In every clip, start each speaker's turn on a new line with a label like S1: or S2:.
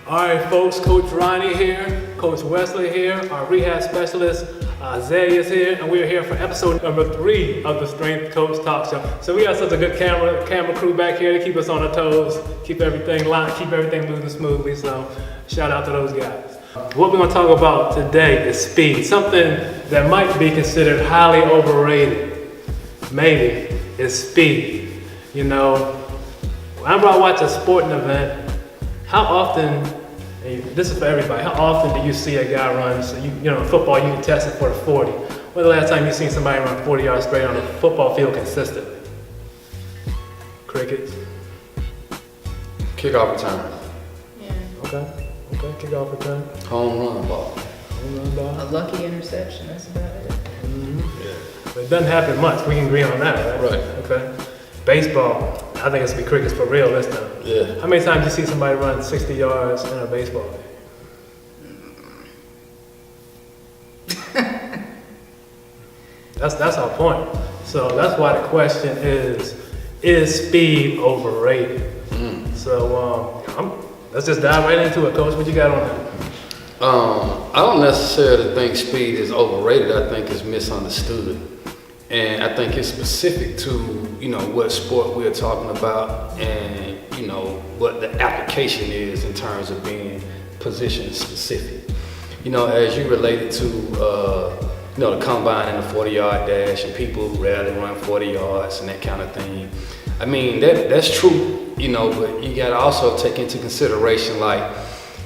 S1: All right, folks, Coach Ronnie here, Coach Wesley here, our rehab specialist, Zay is here, and we're here for episode number 3 of the Strength Coach Talk Show. So we got such a good camera crew back here to keep us on our toes, keep everything lined, keep everything moving smoothly, so shout out to those guys. What we're gonna talk about today is speed, something that might be considered highly overrated, maybe, is speed. You know, whenever I watch a sporting event, how often, and this is for everybody, how often do you see a guy run? So you know, in football, you can test it for the 40. When's the last time you seen somebody run 40 yards straight on a football field consistently? Crickets.
S2: Kickoff return.
S1: Yeah. Okay, kickoff return.
S2: Home run ball.
S1: Home run ball.
S3: A lucky interception, that's about it.
S1: Mm-hmm. Yeah. But it doesn't happen much, we can agree on that, right?
S2: Right.
S1: Okay. Baseball, I think it's gonna be crickets for real this time.
S2: Yeah.
S1: How many times do you see somebody run 60 yards in a baseball game? That's our point. So that's why the question is speed overrated? So let's just dive right into it, Coach. What you got on that?
S2: I don't necessarily think speed is overrated. I think it's misunderstood. And I think it's specific to, you know, what sport we're talking about and, you know, what the application is in terms of being position specific. You know, as you related to, you know, the combine and the 40-yard dash, and people rarely run 40 yards and that kind of thing. I mean, that's true, you know, but you got to also take into consideration, like,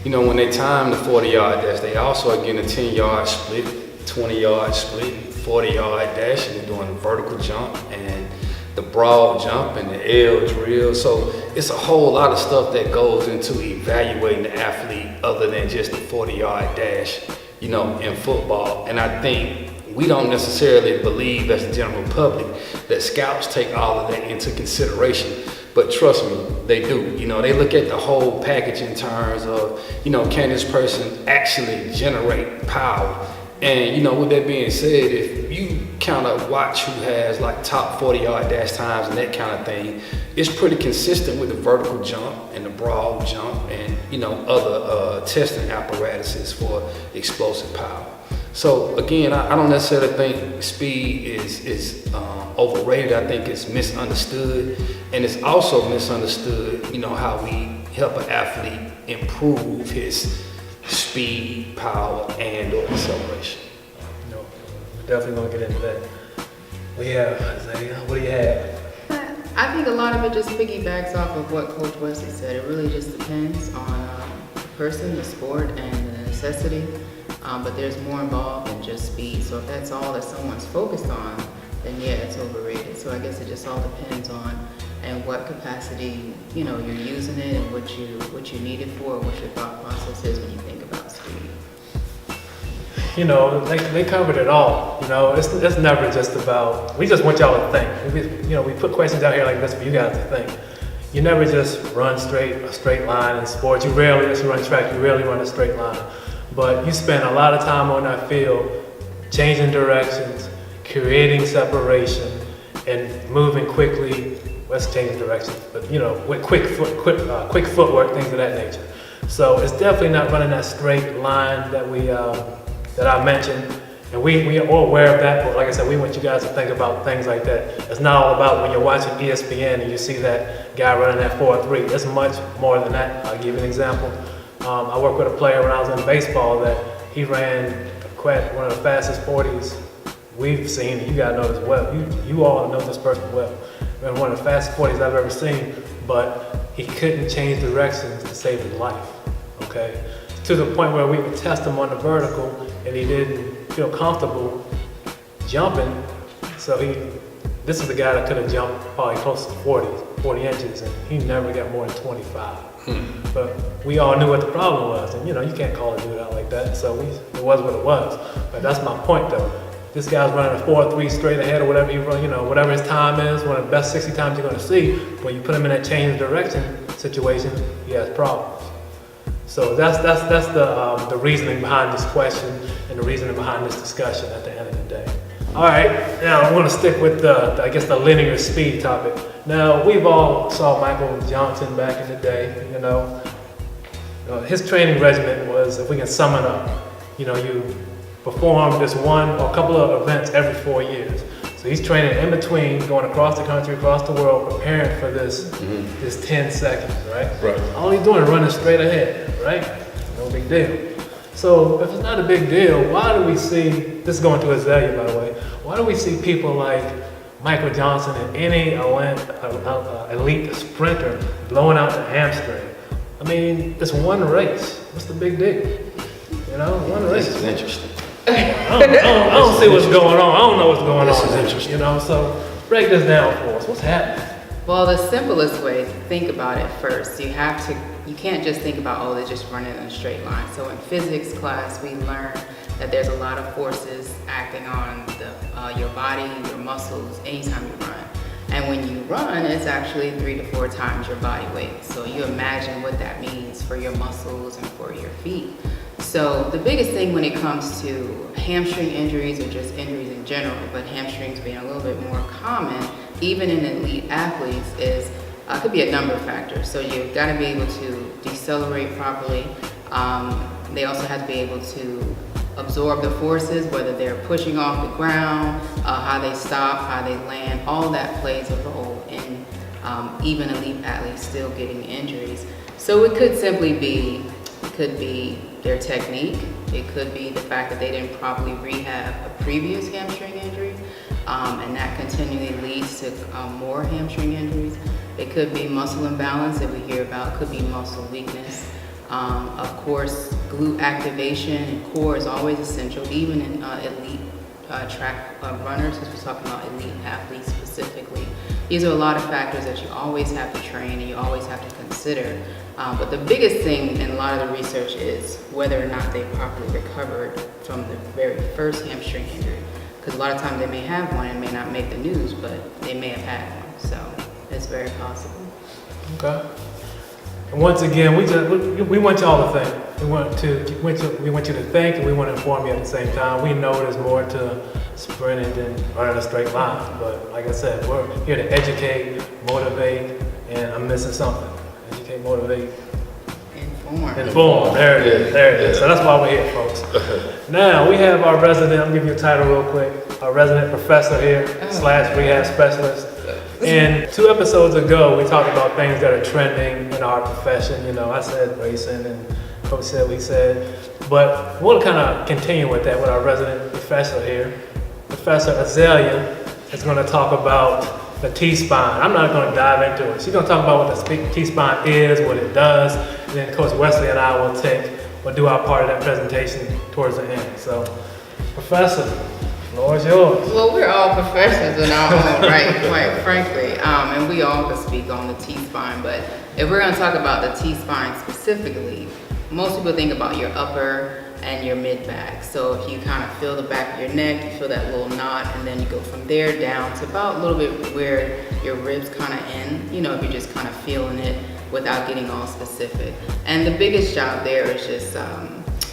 S2: you know, when they time the 40-yard dash, they also are getting a 10-yard split, 20-yard split, 40-yard dash, and they're doing the vertical jump and the broad jump and the L drill. So it's a whole lot of stuff that goes into evaluating the athlete other than just the 40-yard dash, you know, in football. And I think we don't necessarily believe as the general public that scouts take all of that into consideration. But trust me, they do. You know, they look at the whole package in terms of, you know, can this person actually generate power? And, you know, with that being said, if you kind of watch who has like top 40-yard dash times and that kind of thing, it's pretty consistent with the vertical jump and the broad jump and, you know, other testing apparatuses for explosive power. So again, I don't necessarily think speed is overrated. I think it's misunderstood, and it's also misunderstood, you know, how we help an athlete improve his speed, power, and or acceleration.
S1: No, we're definitely gonna get into that. We have Isaiah. What do you have?
S3: I think a lot of it just piggybacks off of what Coach Wesley said. It really just depends on the person, the sport, and the necessity. But there's more involved than just speed. So if that's all that someone's focused on, then yeah, it's overrated. So I guess it just all depends on and what capacity, you know, you're using it and what you need it for, what your thought process is when you think about speed.
S1: You know, they covered it all. You know, it's never just about, we just want y'all to think. We put questions out here like this for you guys to think. You never just run a straight line in sports. You rarely just run track, you rarely run a straight line. But you spend a lot of time on that field, changing directions, creating separation, and moving quickly. Let's change direction, but you know, with quick footwork, things of that nature. So it's definitely not running that straight line that I mentioned, and we are all aware of that. But like I said, we want you guys to think about things like that. It's not all about when you're watching ESPN and you see that guy running that 4.3. It's much more than that. I'll give you an example. I worked with a player when I was in baseball that he ran one of the fastest 40s we've seen. You guys know this well. You all know this person well. Ran one of the fastest 40s I've ever seen, but he couldn't change directions to save his life. Okay, to the point where we would test him on the vertical, and he didn't feel comfortable jumping. So this is a guy that could have jumped probably close to 40 inches, and he never got more than 25. But we all knew what the problem was, and you know, you can't call a dude out like that, so it was what it was. But that's my point though. This guy's running a 4.3 straight ahead or whatever you run, you know, whatever his time is, one of the best 60 times you're gonna see. When you put him in that change of direction situation, he has problems. So that's the reasoning behind this question and the reasoning behind this discussion at the end of the day. All right, now I want to stick with the linear speed topic. Now, we've all saw Michael Johnson back in the day, you know. his training regimen was, if we can sum it up, you perform this one or a couple of events every 4 years. So he's training in between, going across the country, across the world, preparing for this 10 seconds, right?
S2: Right.
S1: All he's doing is running straight ahead, right? No big deal. So if it's not a big deal, why do we see, this is going to Azalea, by the way, why do we see people like Michael Johnson and any elite sprinter blowing out the hamstring? I mean, it's one race. What's the big deal? One race.
S2: This is interesting.
S1: I don't see what's going on. I don't know what's going
S2: This
S1: on.
S2: is interesting.
S1: So break this down for us. What's happening?
S3: Well, the simplest way to think about it first, you can't just think about, oh, they're just running in a straight line. So in physics class, we learn that there's a lot of forces acting on your body, your muscles, anytime you run. And when you run, it's actually 3 to 4 times your body weight. So you imagine what that means for your muscles and for your feet. So the biggest thing when it comes to hamstring injuries, or just injuries in general, but hamstrings being a little bit more common, even in elite athletes, is could be a number of factors. So you've got to be able to decelerate properly. They also have to be able to absorb the forces, whether they're pushing off the ground, how they stop, how they land. All that plays a role in even elite athletes still getting injuries. So it could simply be, their technique. It could be the fact that they didn't properly rehab a previous hamstring injury, and that continually leads to more hamstring injuries. It could be muscle imbalance that we hear about. It could be muscle weakness. Of course, glute activation and core is always essential, even in elite track runners, because we're talking about elite athletes specifically. These are a lot of factors that you always have to train and you always have to consider. But the biggest thing in a lot of the research is whether or not they properly recovered from the very first hamstring injury. Because a lot of times they may have one and may not make the news, but they may have had one. So it's very possible.
S1: Okay. And once again, we want y'all to think. We want you to think, and we want to inform you at the same time. We know there's more to sprinting than running a straight line. But like I said, we're here to educate, motivate, and I'm missing something. Educate, motivate, inform. There it is. So that's why we're here, folks. Now we have our resident. I'll give you a title real quick. Our resident professor here / rehab specialist. And 2 episodes ago, we talked about things that are trending in our profession. I said racing, and Coach said what he said. But we'll kind of continue with that with our resident professor here. Professor Azalea is going to talk about the T-spine. I'm not going to dive into it. She's going to talk about what the T-spine is, what it does, and then Coach Wesley and I will do our part of that presentation towards the end. So, Professor, the floor is yours.
S3: Well, we're all professionals in our own right, quite frankly, and we all can speak on the T-spine. But if we're going to talk about the T-spine specifically, most people think about your upper and your mid-back. So if you kind of feel the back of your neck, you feel that little knot, and then you go from there down to about a little bit where your ribs kind of end, if you're just kind of feeling it without getting all specific. And the biggest job there is just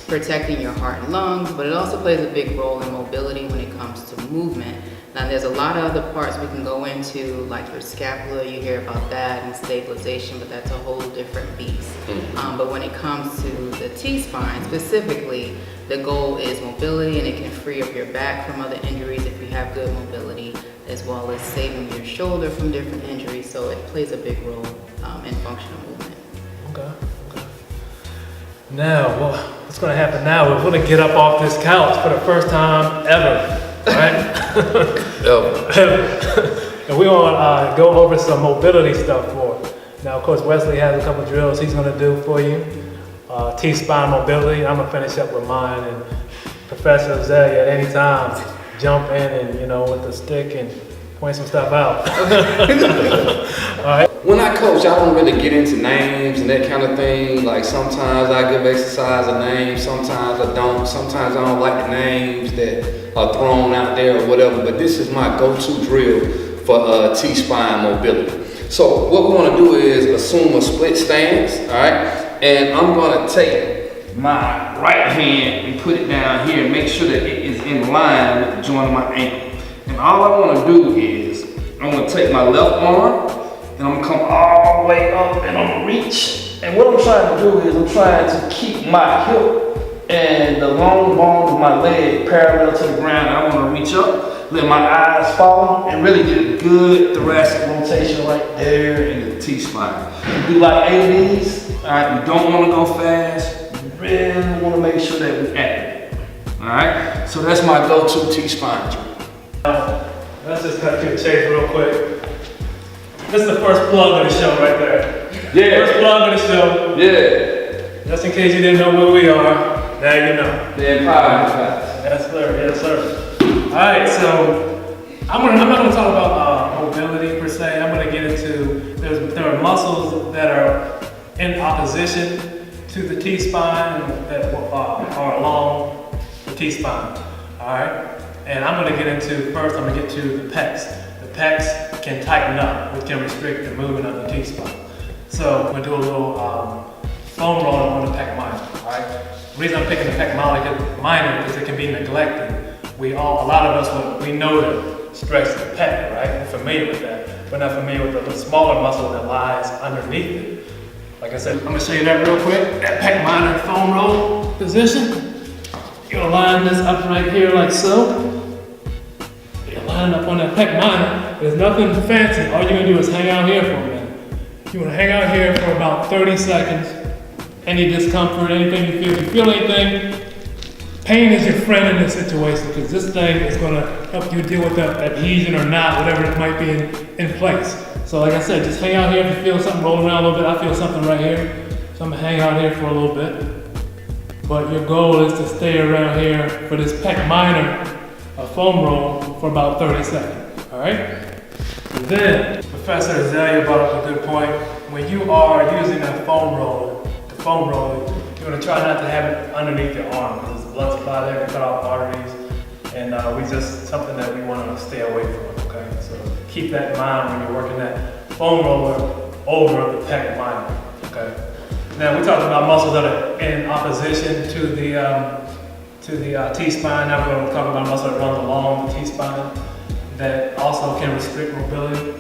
S3: protecting your heart and lungs, but it also plays a big role in mobility when it comes to movement. Now there's a lot of other parts we can go into, like your scapula, you hear about that, and stabilization, but that's a whole different beast. But when it comes to the T-spine specifically, the goal is mobility, and it can free up your back from other injuries if you have good mobility, as well as saving your shoulder from different injuries. So it plays a big role in functional movement.
S1: Okay. Now, what's going to happen now? We're going to get up off this couch for the first time ever. Right? And we're going to go over some mobility stuff for it. Now, of course, Wesley has a couple drills he's going to do for you. T-spine mobility. I'm going to finish up with mine. And Professor Azalea, at any time, jump in and, with the stick and point some stuff out. All right.
S2: When I coach, I don't really get into names and that kind of thing. Like sometimes I give exercise a name, sometimes I don't. Sometimes I don't like the names that are thrown out there or whatever. But this is my go-to drill for T-spine mobility. So what we're gonna do is assume a split stance, all right? And I'm gonna take my right hand and put it down here and make sure that it is in line with the joint of my ankle. And all I wanna do is, I'm gonna take my left arm and I'm gonna come all the way up and I'm gonna reach
S4: And what I'm trying to do is I'm trying to keep my hip and the long bone of my leg parallel to the ground. I want to reach up, let my eyes fall, and really get a good thoracic rotation right there in the T-spine. You do like 8 of these, all right? You don't want to go fast. You really want to make sure that we active. All right? So that's my go-to T-spine drill.
S1: Let's just cut to the chase real quick. This is the first plug of the show right there.
S4: Yeah.
S1: First plug of the show.
S4: Yeah.
S1: Just in case you didn't know where we are, now you know.
S4: The Empire.
S1: Yes, sir. Yes, sir. All right, so I'm not going to talk about mobility per se. I'm going to get into there are muscles that are in opposition to the T-spine that are along the T-spine. All right, and I'm going to get into first. I'm going to get to the pecs. The pecs can tighten up, which can restrict the movement of the T-spine. So I'm going to do a little foam roll on the pec minor. All right. The reason I'm picking the pec minor because it can be neglected. A lot of us, we know to stretch the pec, right? We're familiar with that. We're not familiar with the smaller muscle that lies underneath it. Like I said, I'm gonna show you that real quick. That pec minor foam roll position. You're gonna line this up right here like so. You're lining up on that pec minor. There's nothing fancy. All you're gonna do is hang out here for a minute. You wanna hang out here for about 30 seconds. Any discomfort, anything you feel anything, pain is your friend in this situation because this thing is going to help you deal with the adhesion or not, whatever it might be in place. So like I said, just hang out here if you feel something rolling around a little bit. I feel something right here. So I'm going to hang out here for a little bit. But your goal is to stay around here for this pec minor foam roll for about 30 seconds. All right? And then Professor Azalea brought up a good point. When you are using a foam roller, you're going to try not to have it underneath your arm because there's blood supply there, can cut off arteries, and something that we want to stay away from, okay? So keep that in mind when you're working that foam roller over the pec minor, okay? Now we talked about muscles that are in opposition to the T-spine. Now we're going to talk about muscle that runs along the T-spine that also can restrict mobility.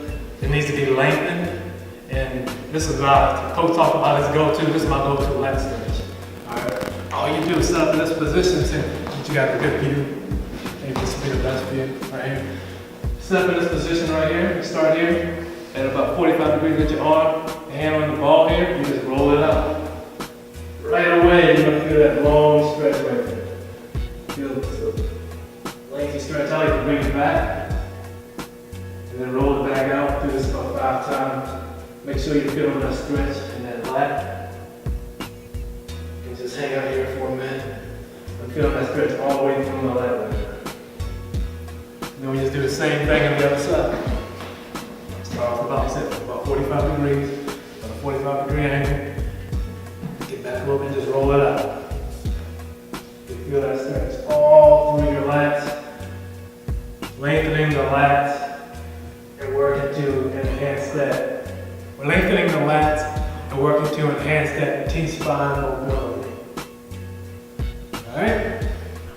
S1: It needs to be lengthened. And this is what Coach talked about his go-to. This is my go-to lat stretch. Alright. All you do is set up in this position since you got the good view. Maybe this will be the best view right here. Set up in this position right here. You start here at about 45 degrees with your arm, hand on the ball here, you just roll it out. Right away, you're gonna feel that long stretch right there. Feel the lengthy stretch out, you can bring it back. And then roll it back out, do this about 5 times. Make sure you're feeling that stretch in that lat. And just hang out here for a minute. And feel that stretch all the way from the lat right there. Then we just do the same thing on the other side. Start off about 45 degrees, at a 45 degree angle. Get back a little bit, just roll it out. You feel that stretch all through your lats. Lengthening the lats and working to enhance that. We're lengthening the lats and working to enhance that T-spine mobility. Alright?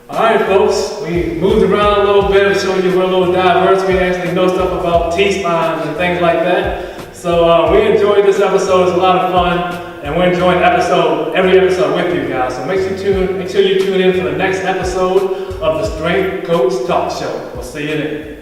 S1: Alright folks, we moved around a little bit, showing you we're a little diverse. We actually know stuff about T-spines and things like that. So we enjoyed this episode, it's a lot of fun. And we're enjoying every episode with you guys. So make sure you tune in for the next episode of the Strength Coach Talk Show. We'll see you then.